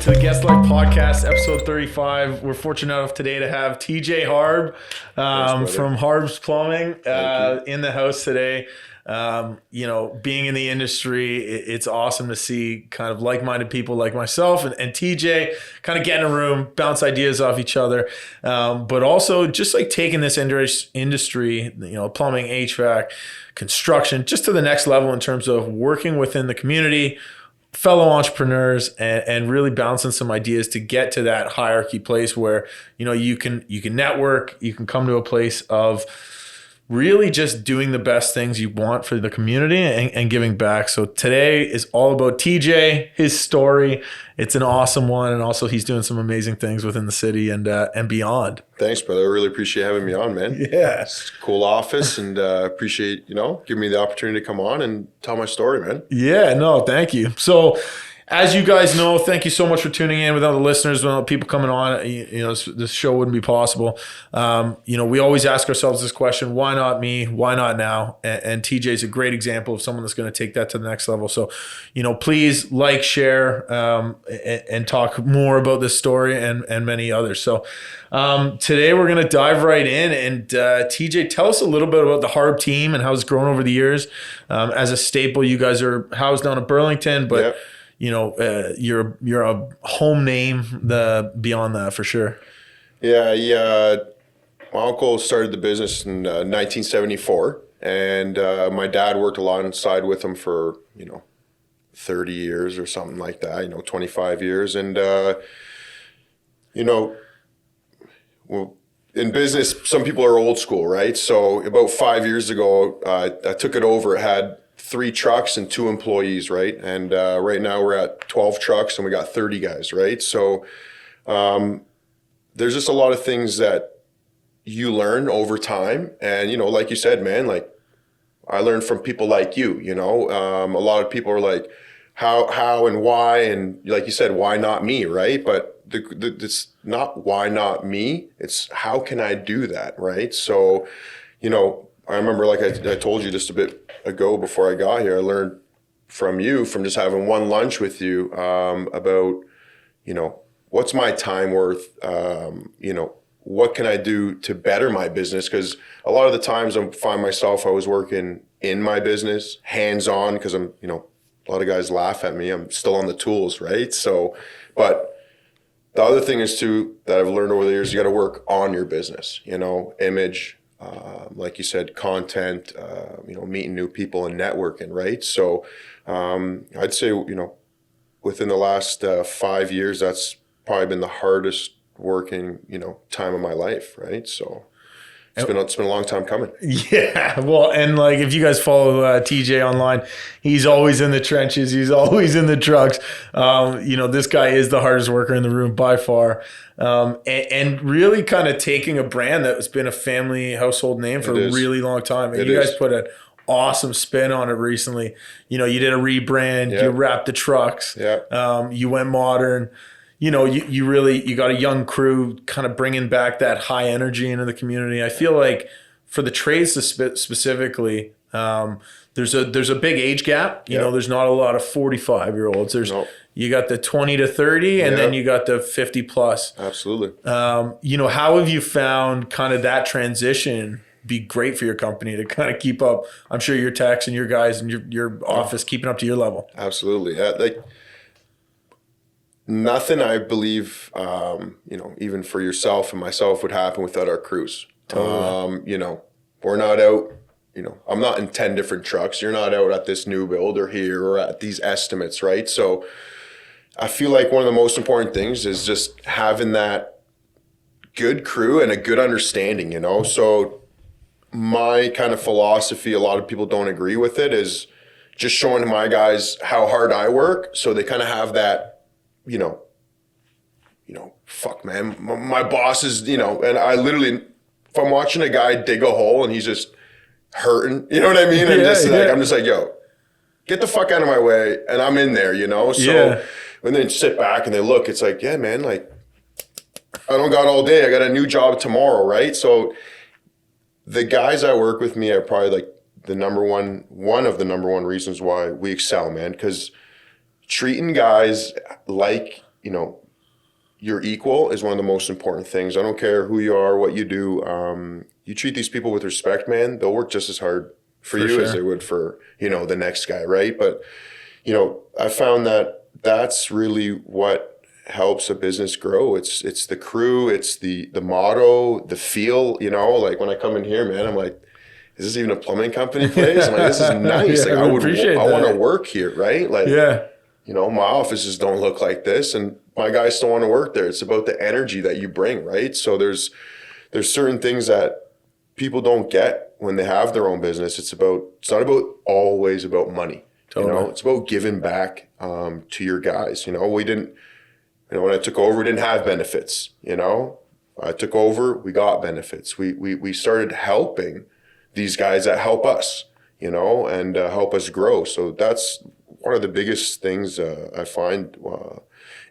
to the Guest Life Podcast, episode 35. We're fortunate enough today to have TJ Harb from Harb's Plumbing in the house today. Being in the industry, it's awesome to see kind of like-minded people like myself and TJ kind of get in a room, bounce ideas off each other, but also just like taking this industry, plumbing, HVAC, construction, just to the next level in terms of working within the community, fellow entrepreneurs, and really bouncing some ideas to get to that hierarchy place where, you can network, you can come to a place of really just doing the best things you want for the community and giving back. So today is all about TJ, his story. It's an awesome one. And also he's doing some amazing things within the city and beyond. Thanks, brother. I really appreciate having me on, man. Yeah. It's a cool office and appreciate, giving me the opportunity to come on and tell my story, man. Yeah, no, thank you. So as you guys know, thank you so much for tuning in. Without the listeners, without people coming on, this show wouldn't be possible. We always ask ourselves this question: why not me? Why not now? And TJ is a great example of someone that's going to take that to the next level. So, please like, share, and talk more about this story and many others. So, today we're going to dive right in. And TJ, tell us a little bit about the Harb team and how it's grown over the years. As a staple, you guys are housed down in Burlington, but Yep. You're a home name beyond that for sure. Yeah. My uncle started the business in 1974, and my dad worked alongside with him for 30 years or something like that. 25 years, and well, in business, some people are old school, right? So about 5 years ago, I took it over. It had 3 trucks and 2 employees, right? And right now we're at 12 trucks and we got 30 guys, right? So there's just a lot of things that you learn over time. And, like you said, man, like I learned from people like you, a lot of people are like, how and why? And like you said, why not me, right? But it's not why not me, it's how can I do that, right? So, I remember, like I told you just a bit ago before I got here, I learned from you, from just having one lunch with you, about, what's my time worth? What can I do to better my business? Because a lot of the times I find myself, I was working in my business, hands-on, because I'm, a lot of guys laugh at me. I'm still on the tools, right? So, but the other thing is too, that I've learned over the years, you got to work on your business, image, like you said, content, meeting new people and networking, right? So I'd say, within the last 5 years, that's probably been the hardest working, time of my life, right? So it's been a long time coming. Yeah. Well, and like if you guys follow TJ online, he's always in the trenches. He's always in the trucks. This guy is the hardest worker in the room by far. And really kind of taking a brand that has been a family household name for a really long time. And you guys put an awesome spin on it recently. You did a rebrand, you wrapped the trucks, you went modern. You got a young crew kind of bringing back that high energy into the community. I feel like for the trades specifically, there's a big age gap. There's not a lot of 45-year-olds. You got the 20 to 30, and then you got the 50 plus. Absolutely. How have you found kind of that transition be great for your company to kind of keep up? I'm sure your techs and your guys and your office keeping up to your level. Absolutely. Nothing, I believe, even for yourself and myself, would happen without our crews. Totally. We're not out, I'm not in 10 different trucks. You're not out at this new build or here or at these estimates, right? So I feel like one of the most important things is just having that good crew and a good understanding, So my kind of philosophy, a lot of people don't agree with it, is just showing my guys how hard I work, so they kind of have that, fuck, man, my boss is, and I literally, if I'm watching a guy dig a hole and he's just hurting, you know what I mean? And I'm just like, yo, get the fuck out of my way. And I'm in there, So when they sit back and they look, it's like, yeah, man, like I don't got all day. I got a new job tomorrow, right? So the guys that work with me are probably like one of the number one reasons why we excel, man, because treating guys like you know, you're equal is one of the most important things. I don't care who you are, what you do. You treat these people with respect, man. They'll work just as hard for you as they would for, you know, the next guy, right? But, you know, I found that that's really what helps a business grow. It's the crew, it's the motto, the feel, you know, like when I come in here, man, I'm like, is this even a plumbing company place? I'm like, this is nice. Yeah, like I want to that. work here, right? Like, Yeah. you know, my offices don't look like this, and my guys don't want to work there. It's about the energy that you bring, right? So there's certain things that people don't get when they have their own business. It's not about always about money. Totally. You know, it's about giving back to your guys. You know, when I took over, we didn't have benefits. You know, I took over, we got benefits. We started helping these guys that help us, you know, and help us grow. So that's one of the biggest things I find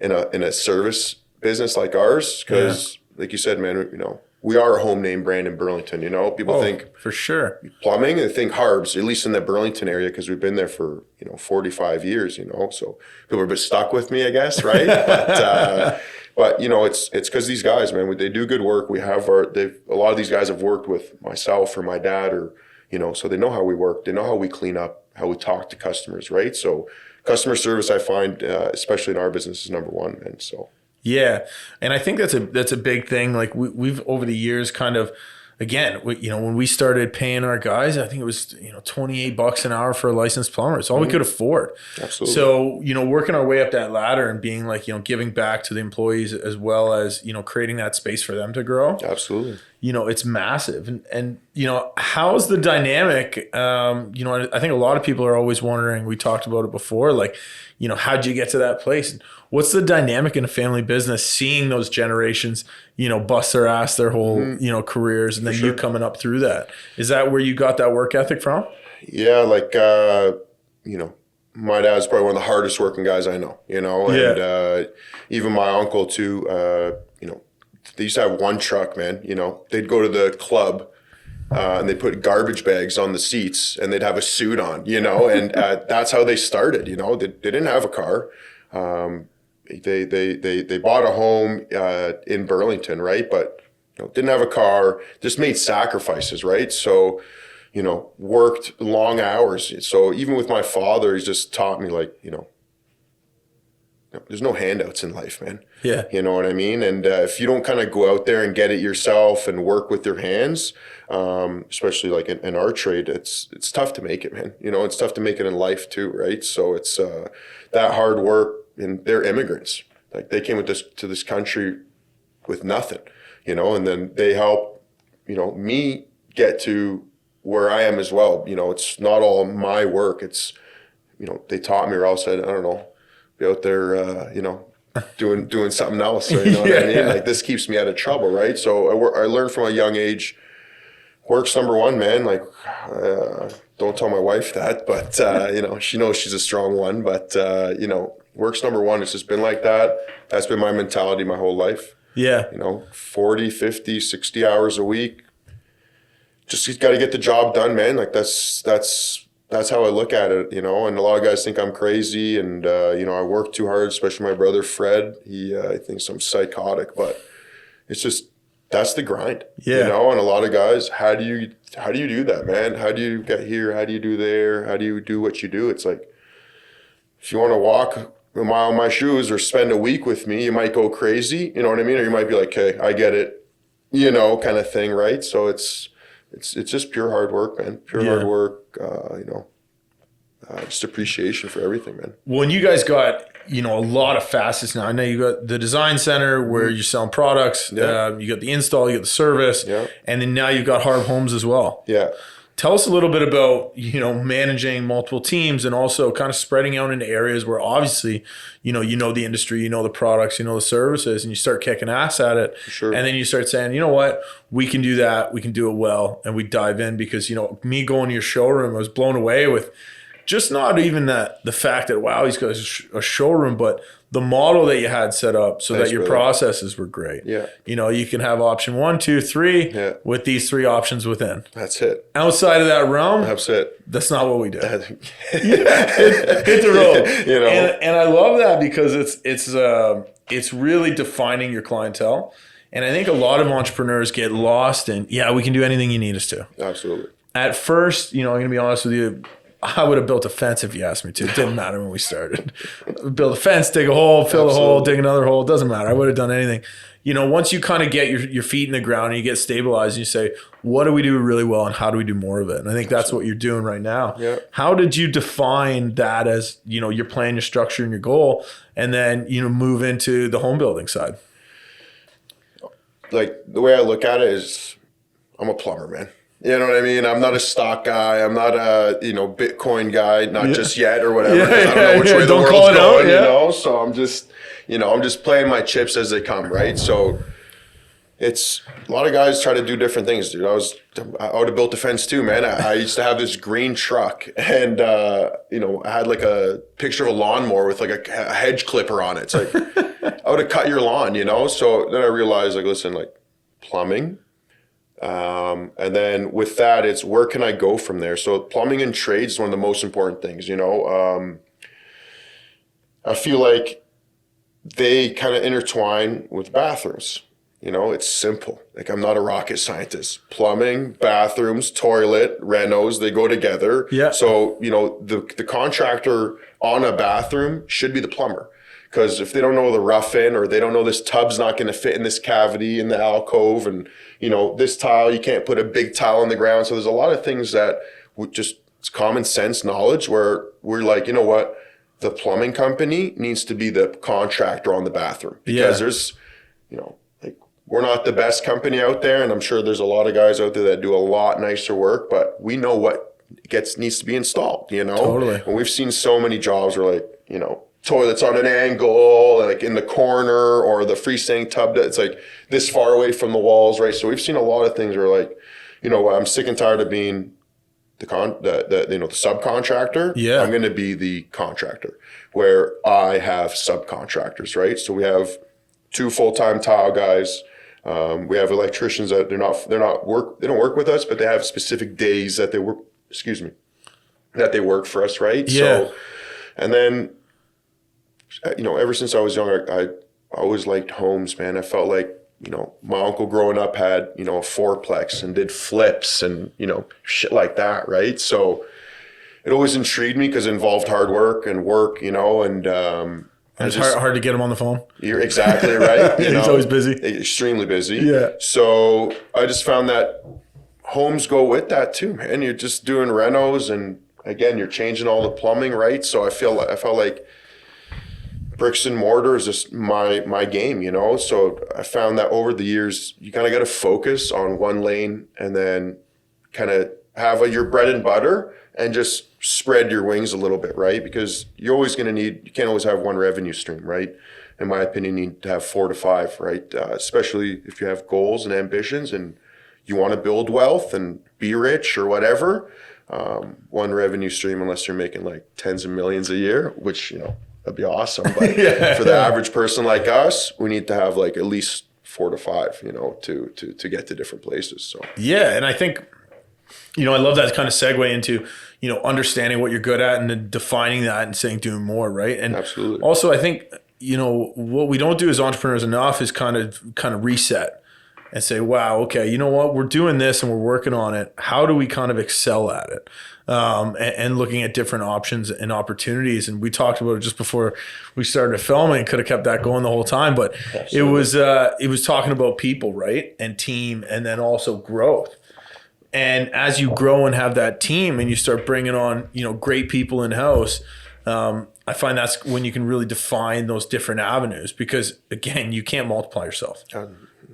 in a service business like ours, because like you said, man, you know, we are a home name brand in Burlington. You know, people think for sure plumbing, they think Harb's, at least in the Burlington area, because we've been there for, you know, 45 years. You know, so people are a bit stuck with me, I guess, right? But you know, it's because these guys, man, they do good work. We have a lot of these guys have worked with myself or my dad, or, you know, so they know how we work. They know how we clean up, how we talk to customers, right? So customer service, I find, especially in our business, is number one, man. So. Yeah. And I think that's a big thing. Like we've over the years kind of, again, you know, when we started paying our guys, I think it was, you know, $28 an hour for a licensed plumber. It's all we could afford. Absolutely. So, you know, working our way up that ladder and being like, you know, giving back to the employees as well as, you know, creating that space for them to grow. Absolutely. You know, it's massive. And you know, how's the dynamic? You know, I think a lot of people are always wondering, we talked about it before, like, you know, how'd you get to that place? What's the dynamic in a family business, seeing those generations, you know, bust their ass their whole, you know, careers, and then you coming up through that? Is that where you got that work ethic from? Yeah, like, you know, my dad's probably one of the hardest working guys I know, you know, and even my uncle too, you know, they used to have one truck, man, you know, they'd go to the club and they'd put garbage bags on the seats and they'd have a suit on, you know, and that's how they started, you know, they didn't have a car. They bought a home in Burlington, right? But, you know, didn't have a car, just made sacrifices, right? So, you know, worked long hours. So even with my father, he's just taught me, like, you know, there's no handouts in life, man. Yeah. You know what I mean? And if you don't kind of go out there and get it yourself and work with your hands, especially like in our trade, it's tough to make it, man. You know, it's tough to make it in life too, right? So it's that hard work, and they're immigrants. Like, they came to this country with nothing, you know, and then they help, you know, me get to where I am as well. You know, it's not all my work. It's, you know, they taught me, or else I don't know, be out there, you know, doing something else. Or, you know what I mean? Like, this keeps me out of trouble, right? So I learned from a young age, work's number one, man. Like, don't tell my wife that, but, you know, she knows she's a strong one, but, you know, work's number one. It's just been like that. That's been my mentality my whole life. Yeah. You know, 40, 50, 60 hours a week. Just got to get the job done, man. Like, that's how I look at it, you know, and a lot of guys think I'm crazy, and, you know, I work too hard, especially my brother, Fred. He thinks I'm psychotic, but it's just, that's the grind, you know, and a lot of guys, how do you do that, man? How do you get here? How do you do there? How do you do what you do? It's like, if you want to walk a mile in my shoes or spend a week with me, you might go crazy, you know what I mean? Or you might be like, okay, I get it, you know, kind of thing, right? So it's just pure hard work, man. Pure hard work, you know, just appreciation for everything, man. When you guys got, you know, a lot of facets now. I know you got the design center where you're selling products. You got the install, you got the service, and then now you've got Harb Homes as well. Yeah. Tell us a little bit about, you know, managing multiple teams and also kind of spreading out into areas where obviously, you know the industry, you know the products, you know the services, and you start kicking ass at it. Sure. And then you start saying, you know what, we can do that. We can do it well. And we dive in because, you know, me going to your showroom, I was blown away with just not even the fact that, wow, he's got a showroom, but the model that you had set up so that your processes were great. Yeah. You know, you can have option 1, 2, 3 with these 3 options within. That's it. Outside of that realm, that's it. That's not what we do. Hit the road. You know, and I love that because it's it's really defining your clientele. And I think a lot of entrepreneurs get lost in, yeah, we can do anything you need us to. Absolutely. At first, I'm going to be honest with you, I would have built a fence if you asked me to. It didn't matter when we started. Build a fence, dig a hole, fill a hole, dig another hole. It doesn't matter. I would have done anything. Once you kind of get your feet in the ground and you get stabilized and you say, what do we do really well and how do we do more of it? And I think that's what you're doing right now. Yeah. How did you define that as, your plan, your structure, and your goal, and then, move into the home building side? Like, the way I look at it is I'm a plumber, man. You know what I mean? I'm not a stock guy. I'm not a, Bitcoin guy, not just yet or whatever. I don't know which way the world's going, So I'm just, I'm just playing my chips as they come, right? So it's a lot of guys try to do different things, dude. I would have built a fence too, man. I used to have this green truck and, I had like a picture of a lawnmower with like a hedge clipper on it. It's like, I would have cut your lawn, So then I realized, like, listen, like plumbing. And then with that, it's where can I go from there? So plumbing and trades is one of the most important things, I feel like they kind of intertwine with bathrooms. It's simple. Like, I'm not a rocket scientist. Plumbing, bathrooms, toilet, renos, they go together. Yeah. So, the contractor on a bathroom should be the plumber. Because if they don't know the rough in, or they don't know this tub's not going to fit in this cavity in the alcove, and this tile, you can't put a big tile on the ground. So there's a lot of things that it's common sense knowledge where we're like, you know what, the plumbing company needs to be the contractor on the bathroom, because there's, like, we're not the best company out there, and I'm sure there's a lot of guys out there that do a lot nicer work, but we know what needs to be installed. Totally. And we've seen so many jobs where, like, toilets on an angle, like in the corner, or the freestanding tub that's like this far away from the walls, right? So we've seen a lot of things where, like, I'm sick and tired of being the subcontractor. Yeah. I'm going to be the contractor where I have subcontractors, right? So we have 2 full-time tile guys. We have electricians that they don't work with us, but they have specific days that they work, that they work for us, right? Yeah. So, and then, ever since I was young, I always liked homes, man. I felt like, my uncle growing up had, a fourplex and did flips and, shit like that, right? So it always intrigued me because it involved hard work, and it's hard to get him on the phone. You're exactly right. He's always busy. Extremely busy. Yeah. So I just found that homes go with that too, man. You're just doing renos, and again, you're changing all the plumbing, right? So I felt like bricks and mortar is just my game, So I found that over the years, you kind of got to focus on one lane and then kind of have your bread and butter and just spread your wings a little bit, right? Because you're always going to you can't always have one revenue stream, right? In my opinion, you need to have 4 to 5, right? Especially if you have goals and ambitions and you want to build wealth and be rich or whatever. One revenue stream, unless you're making like tens of millions a year, which, that'd be awesome. But for the average person like us, we need to have like at least 4 to 5, to get to different places. So yeah, and I think, I love that kind of segue into, understanding what you're good at and then defining that and saying doing more, right? And absolutely. Also, I think, what we don't do as entrepreneurs enough is kind of reset and say, wow, okay, you know what, we're doing this and we're working on it. How do we kind of excel at it? And looking at different options and opportunities. And we talked about it just before we started filming. Could have kept that going the whole time, but absolutely. It was talking about people, right? And team, and then also growth. And as you grow and have that team and you start bringing on, great people in house, I find that's when you can really define those different avenues, because again, you can't multiply yourself.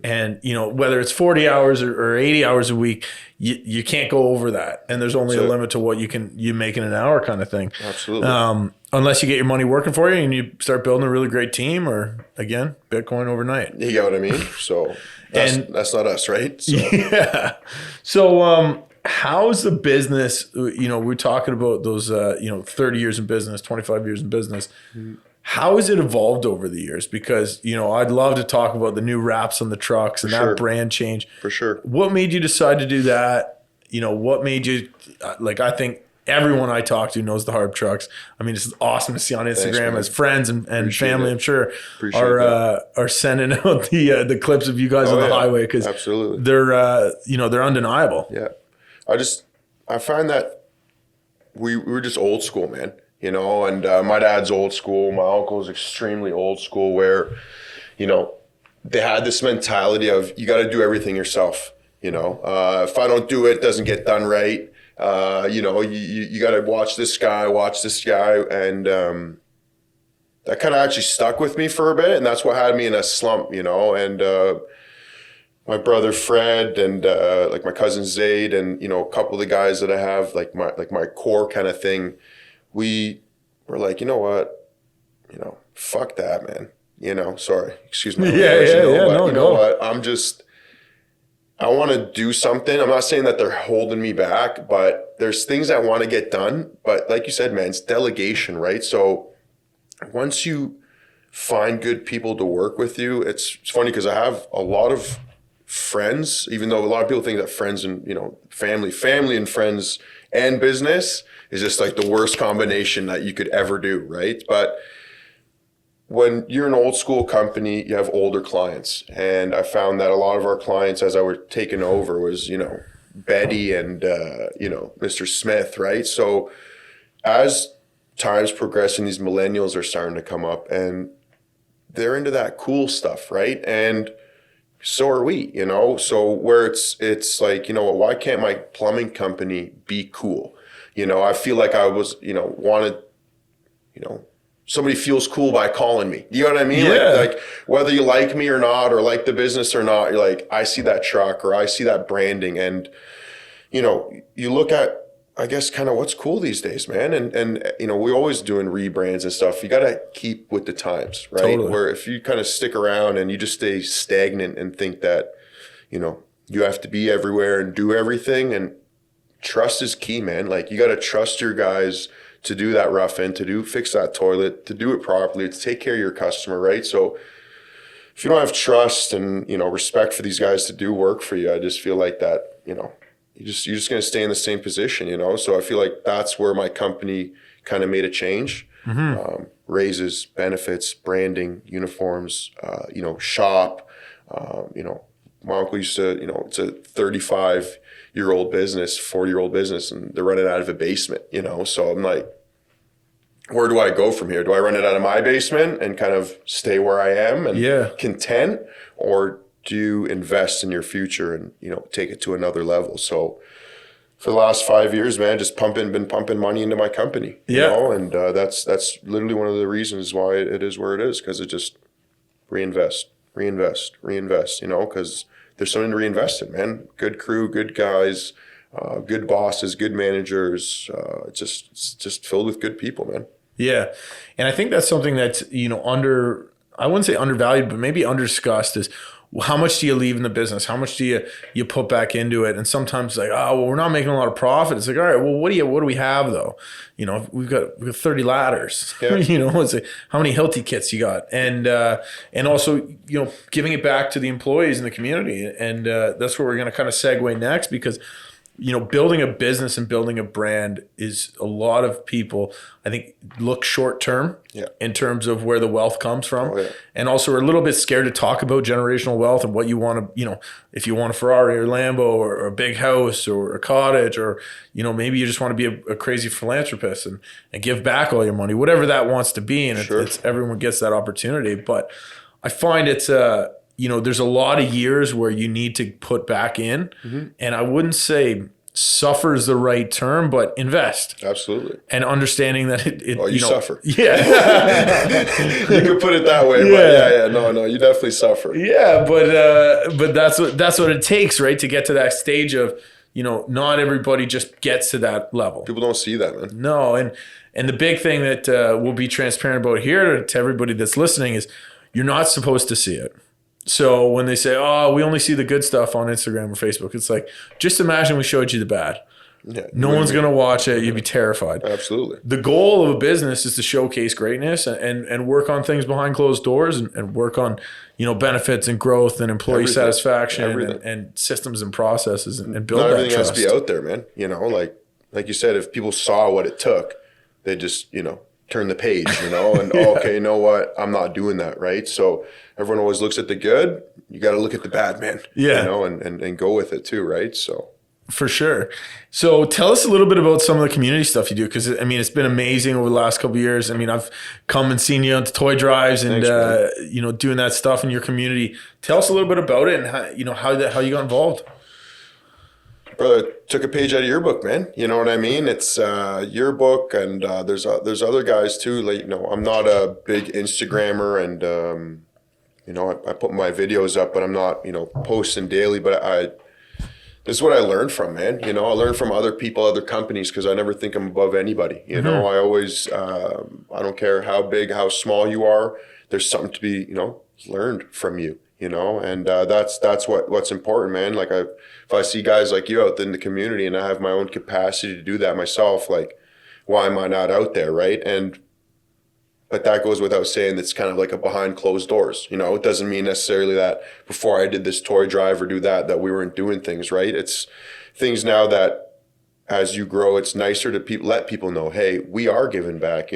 And, whether it's 40 hours or 80 hours a week, you can't go over that. And there's only a limit to what you make in an hour kind of thing. Absolutely. Unless you get your money working for you and you start building a really great team, or again, Bitcoin overnight. You get what I mean? So that's not us, right? So. Yeah. So, how's the business, we're talking about those, 30 years in business, 25 years in business. Mm-hmm. How has it evolved over the years? Because, I'd love to talk about the new wraps on the trucks and that brand change. For sure. What made you decide to do that? What made you, I think everyone I talk to knows the Harb trucks. I mean, it's awesome to see on Instagram as friends and family. I'm sure are sending out the clips of you guys on the highway because absolutely they're undeniable. Yeah, I find that we were just old school, man. You know, and my dad's old school. My uncle's extremely old school, where you know they had this mentality of you got to do everything yourself. You know, if I don't do it, it doesn't get done right. You know, you got to watch this guy, and that kind of actually stuck with me for a bit, and that's what had me in a slump. You know, and my brother Fred and like my cousin Zaid and you know a couple of the guys that I have like my core kind of thing, we were like, you know what, you know, fuck that, man. You know, sorry, excuse me. No, you know what, I want to do something. I'm not saying that they're holding me back, but there's things I want to get done. But like you said, man, it's delegation, right? So once you find good people to work with you, it's funny because I have a lot of friends, even though a lot of people think that friends and, you know, family and friends and business is just like the worst combination that you could ever do, right? But when you're an old school company, you have older clients. And I found that a lot of our clients, as I were taking over, was, you know, Betty and, you know, Mr. Smith, right? So as time's progressing, these millennials are starting to come up and they're into that cool stuff, right? And so are we, you know? So where it's like, you know what, why can't my plumbing company be cool? You know, I feel like I was, you know, wanted, you know, somebody feels cool by calling me. You know what I mean? Yeah. Like whether you like me or not, or like the business or not, you're like, I see that truck or I see that branding. And, you know, you look at, I guess, kind of what's cool these days, man. And you know, we're always doing rebrands and stuff. You got to keep with the times, right? Totally. Where if you kind of stick around and you just stay stagnant and think that, you know, you have to be everywhere and do everything, and trust is key, man. Like you got to trust your guys to do that rough end, fix that toilet, to do it properly, to take care of your customer, right? So if you don't have trust and, you know, respect for these guys to do work for you, I just feel like that, you know, you're just going to stay in the same position, you know? So I feel like that's where my company kind of made a change. Mm-hmm. Raises, benefits, branding, uniforms, you know, shop, you know, my uncle used to, you know, it's a 35-year-old business, 40-year-old business, and they're running out of a basement, you know? So I'm like, where do I go from here? Do I run it out of my basement and kind of stay where I am and content? Or do you invest in your future and, you know, take it to another level? So for the last 5 years, man, just been pumping money into my company, you know? And that's literally one of the reasons why it is where it is, because it just reinvest, you know, because there's something to reinvest in, man. Good crew, good guys, good bosses, good managers. It's just filled with good people, man. Yeah. And I think that's something that's, you know, I wouldn't say undervalued, but maybe underdiscussed is, how much do you leave in the business? How much do you put back into it? And sometimes like, oh, well, we're not making a lot of profit. It's like, all right, well, what do we have though? You know, we've got 30 ladders. Yeah. You know, it's like, how many Hilti kits you got? And also, you know, giving it back to the employees in the community. And that's where we're going to kind of segue next, because, you know, building a business and building a brand is, a lot of people, I think, look short term in terms of where the wealth comes from. And also are a little bit scared to talk about generational wealth and what you want to, you know, if you want a Ferrari or Lambo or a big house or a cottage, or, you know, maybe you just want to be a crazy philanthropist and give back all your money, whatever that wants to be. And it's everyone gets that opportunity. But I find it's you know, there's a lot of years where you need to put back in, and I wouldn't say suffer is the right term, but invest. Absolutely. And understanding that you suffer. Yeah. You could put it that way, but no, you definitely suffer. Yeah, but that's what it takes, right? To get to that stage of, you know, not everybody just gets to that level. People don't see that, man. No, and the big thing that we'll be transparent about here to everybody that's listening is, you're not supposed to see it. So when they say, oh, we only see the good stuff on Instagram or Facebook, it's like, just imagine we showed you the bad. Yeah, no one's going to watch it. You'd be terrified. Absolutely. The goal of a business is to showcase greatness and work on things behind closed doors and work on, you know, benefits and growth and employee satisfaction and systems and processes and build that trust. Everything has to be out there, man. You know, like like you said, if people saw what it took, they just, turn the page, and okay, you know what? I'm not doing that, right? So everyone always looks at the good. You got to look at the bad, man. Yeah. And go with it too, right? So. For sure. So tell us a little bit about some of the community stuff you do, because it's been amazing over the last couple of years. I've come and seen you on the toy drives and Thanks, doing that stuff in your community. Tell us a little bit about it and how you got involved. Brother, took a page out of your book, man. You know what I mean? It's your book, and there's other guys too. Like, I'm not a big Instagrammer, and I put my videos up, but I'm not posting daily. But this is what I learned from, man. I learned from other people, other companies, because I never think I'm above anybody. I always, I don't care how big, how small you are. There's something to be, learned from you. And that's what's important, man. Like if I see guys like you out in the community, and I have my own capacity to do that myself, like, why am I not out there, right? But that goes without saying. It's kind of like a behind closed doors. It doesn't mean necessarily that before I did this toy drive or do that we weren't doing things, right? It's things now that as you grow, it's nicer to let people know, hey, we are giving back.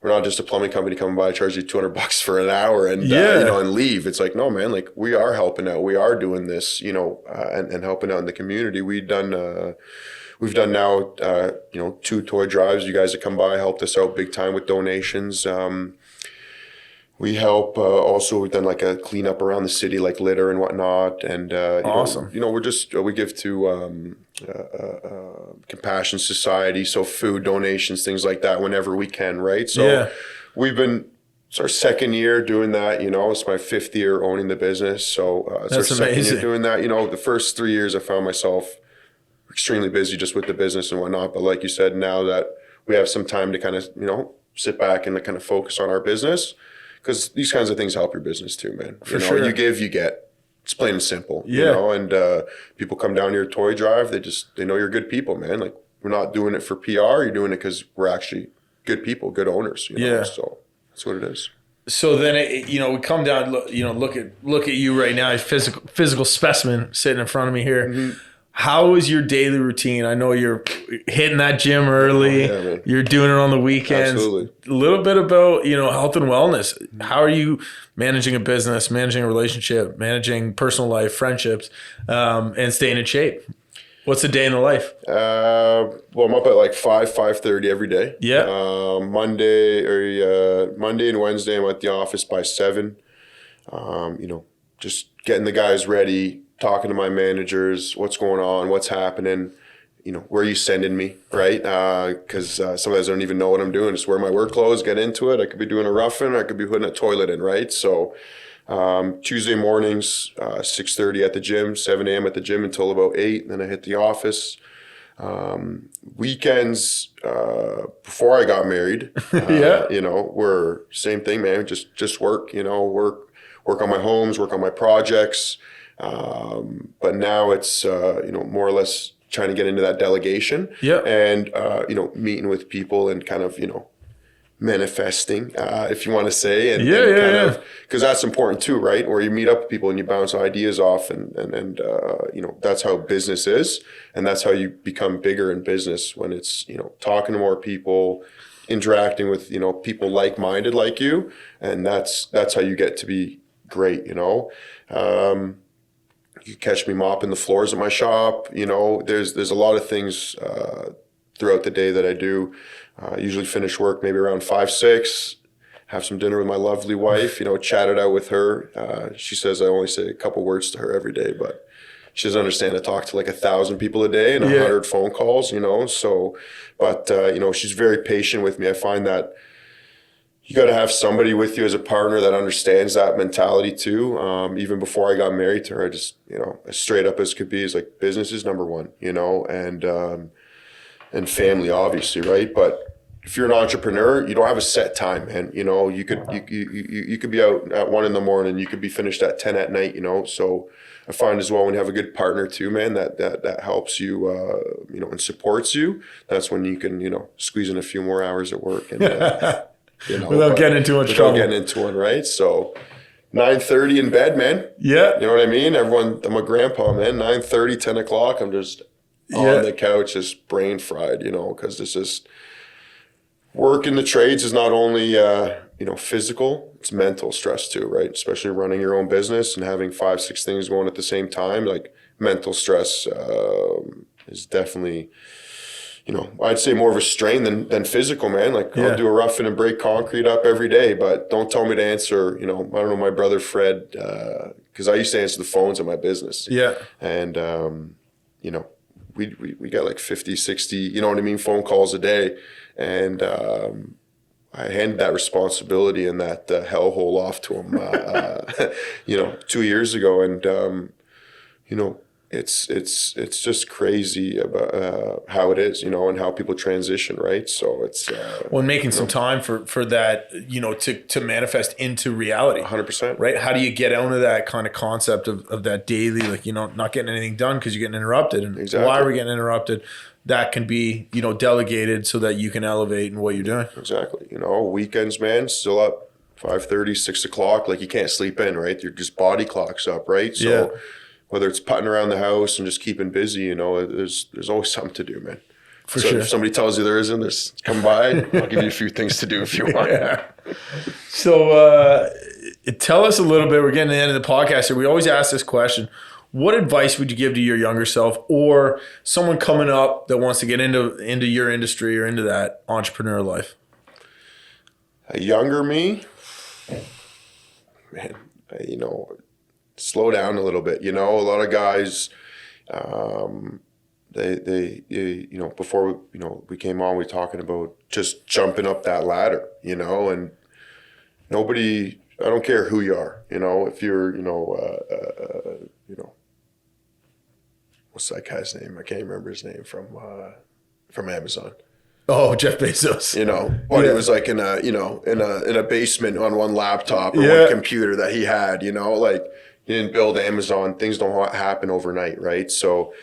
We're not just a plumbing company coming by, charge you $200 for an hour and and leave. It's like, no, man, like, we are helping out. We are doing this, and helping out in the community. We've done now 2 toy drives. You guys that come by helped us out big time with donations. We help also. We've done like a cleanup around the city, like litter and whatnot. And awesome. We give to Compassion Society, so food donations, things like that, whenever we can, right? So it's our second year doing that. It's my 5th year owning the business, so it's That's our second amazing. year doing that. The first 3 years I found myself extremely busy just with the business and whatnot. But like you said, now that we have some time to kind of, sit back and kind of focus on our business, because these kinds of things help your business too, man. Sure. You give, you get. It's plain and simple, Yeah. And people come down to your toy drive. They know you're good people, man. Like, we're not doing it for PR. You're doing it because we're actually good people, good owners. Yeah. So that's what it is. So then, we come down, look at you right now, a physical specimen sitting in front of me here. Mm-hmm. How is your daily routine? I know you're hitting that gym early. Oh, yeah, man. You're doing it on the weekends. Absolutely. A little bit about, health and wellness. How are you managing a business, managing a relationship, managing personal life, friendships, and staying in shape? What's a day in the life? Well, I'm up at like 5:30 every day. Yeah. Monday and Wednesday, I'm at the office by 7. Just getting the guys ready, talking to my managers, what's going on, what's happening, where are you sending me, right? Because sometimes I don't even know what I'm doing. Just wear my work clothes, get into it. I could be doing a roughing, I could be putting a toilet in, right? So Tuesday mornings, 6:30 at the gym, 7 a.m. at the gym until about 8, and then I hit the office. Weekends, before I got married, were same thing, man. Just work, work on my homes, work on my projects. But now it's, more or less trying to get into that delegation and, meeting with people and kind of, manifesting, if you want to say, and because that's important too, right? Where you meet up with people and you bounce ideas off and that's how business is. And that's how you become bigger in business, when it's, talking to more people, interacting with, people like-minded like you. And that's how you get to be great, You catch me mopping the floors at my shop. There's a lot of things throughout the day that I do. Usually finish work maybe around 5, 6, have some dinner with my lovely wife, chat it out with her. She says I only say a couple words to her every day, but she doesn't understand I talk to like 1,000 people a day and 100 phone calls, so, but, she's very patient with me. I find that you got to have somebody with you as a partner that understands that mentality too. Even before I got married to her, I just, as straight up as could be, is like, business is number one, and family, obviously, right? But if you're an entrepreneur, you don't have a set time, man. You could be out at 1 a.m, you could be finished at 10 at night, So I find as well, when you have a good partner too, man, that helps you, and supports you. That's when you can, squeeze in a few more hours at work and. Without getting into much trouble. Without getting into it, right? So 9:30 in bed, man. Yeah. You know what I mean? I'm a grandpa, man. 9:30, 10 o'clock, I'm just on the couch, just brain fried, you know, because it's just work in the trades is not only, you know, physical, it's mental stress too, right? Especially running your own business and having 5-6 things going at the same time. Like mental stress is definitely, you know, I'd say more of a strain than physical, man. Like I'll do a roughing and break concrete up every day, but don't tell me to answer, you know, I don't know, my brother Fred, because I used to answer the phones in my business. Yeah. And, you know, we got like 50, 60, you know what I mean, phone calls a day. And I handed that responsibility and that hellhole off to him, you know, 2 years ago. And, you know, it's just crazy about how it is, you know, and how people transition, right? So it's well, making some time for that, you know, to manifest into reality. 100%. Right? How do you get out of that kind of concept of that daily, like, you know, not getting anything done because you're getting interrupted, and why are we getting interrupted? That can be, you know, delegated so that you can elevate in what you're doing. Exactly. You know, weekends, man, still up 5:30, 6 o'clock, like you can't sleep in, right? Your just body clock's up, right? So whether it's putting around the house and just keeping busy, you know, there's always something to do, man. For sure. If somebody tells you there isn't, just come by. I'll give you a few things to do if you want. Yeah. So tell us a little bit. We're getting to the end of the podcast here. We always ask this question. What advice would you give to your younger self or someone coming up that wants to get into your industry or into that entrepreneur life? A younger me, man, you know, slow down a little bit. You know, a lot of guys, they you know, before we came on, we talking about just jumping up that ladder, you know, and nobody, I don't care who you are, you know, if you're, you know, what's that guy's name? I can't remember his name from Amazon. Oh, Jeff Bezos. You know, but it was like in a basement on one laptop or one computer that he had, you know, like he didn't build Amazon. Things don't happen overnight, right? So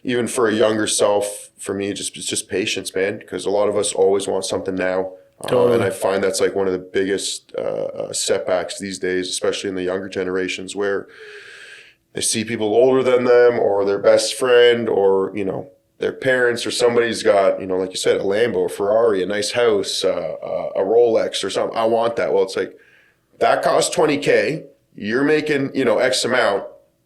even for a younger self, for me, it's just patience, man, because a lot of us always want something now. Totally. And I find that's like one of the biggest setbacks these days, especially in the younger generations, where they see people older than them or their best friend or, you know, their parents or somebody's got, you know, like you said, a Lambo, a Ferrari, a nice house, a Rolex or something. I want that. Well, it's like, that costs $20K. You're making, you know, X amount.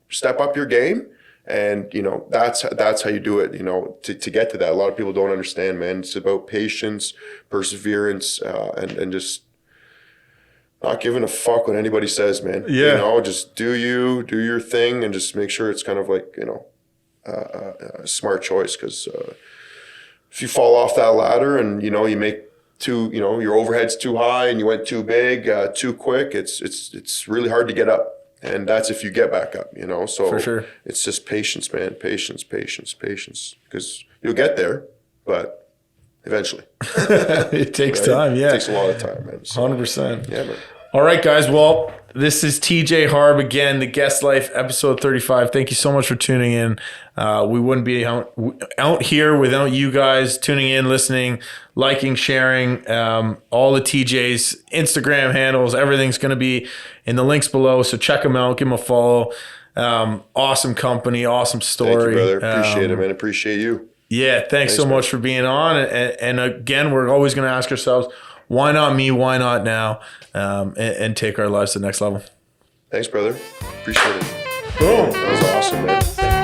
Step up your game. And, you know, that's how you do it, you know, to get to that. A lot of people don't understand, man. It's about patience, perseverance, and just not giving a fuck what anybody says, man. Yeah. You know, just do your thing and just make sure it's kind of like, you know, a smart choice. Because if you fall off that ladder and, you know, you make you know, your overhead's too high and you went too big, too quick, it's really hard to get up. And that's if you get back up, you know. So for sure. It's just patience, man. Patience. Because you'll get there, but eventually. It takes time, yeah. It takes a lot of time, man. So, 100%. Yeah, man. All right, guys. Well, this is TJ Harb again, The Guest Life, episode 35. Thank you so much for tuning in. We wouldn't be out here without you guys tuning in, listening, liking, sharing. All the TJ's Instagram handles, everything's going to be in the links below. So check them out, give them a follow. Awesome company, awesome story. Thank you, brother. Appreciate it, man. Appreciate you. Yeah, thanks so much for being on. And again, we're always going to ask ourselves, why not me? Why not now? And take our lives to the next level. Thanks, brother. Appreciate it. Boom. That was awesome, man.